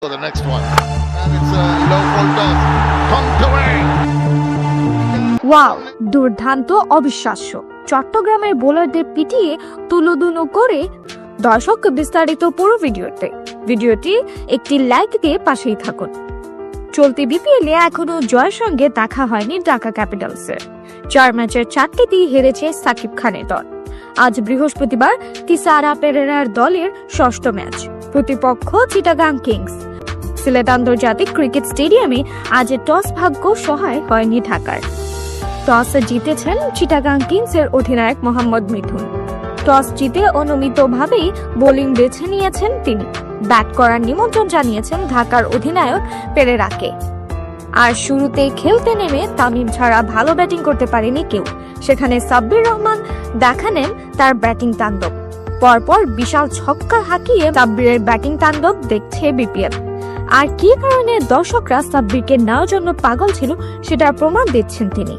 for the next one. And it's a low ball toss. Pumped away. Wow, দুর্দান্ত, অবিশ্বাস্য। চট্টগ্রামের বোলারদের পিটিয়ে তুলোধুনো করে দর্শক। বিস্তারিত পুরো ভিডিওটি একটি লাইক দিয়ে পাশেই থাকুন। চলতি বিপিএলে এখনো জয়ের সঙ্গে দেখা হয়নি ঢাকা ক্যাপিটালসের। 4 ম্যাচের 4টিতেই হেরেছে সাকিব খানের দল। আজ বৃহস্পতিবার তিসারা পেরেরার দলের ষষ্ঠ ম্যাচ, প্রতিপক্ষ চিটাগাং কিংস। সিলেট আন্তর্জাতিক ক্রিকেট স্টেডিয়ামে আজ টস ভাগ্য সহায় হয়নি ঢাকার। টস জিতেছেন চিটাগাং কিংসের অধিনায়ক মোহাম্মদ মিঠুন। টস জিতে অনুমিতভাবেই বোলিং বেছে নিয়েছেন তিনি। ব্যাট করার নিমন্ত্রণ জানিয়েছেন ঢাকার অধিনায়ক পেরেরাকে। আর শুরুতেই খেলতে নেমে তামিম ছাড়া ভালো ব্যাটিং করতে পারেনি কেউ। সেখানে সাব্বির রহমান দেখালেন তার ব্যাটিং তাণ্ডব। পরপর বিশাল ছক্কা হাঁকিয়ে সাব্বিরের ব্যাটিং তাণ্ডব দেখছে বিপিএল। আর কি কারণে দর্শকরা সাব্বিরকে নেওয়ার জন্য পাগল ছিল সেটার প্রমাণ দিচ্ছেন তিনি।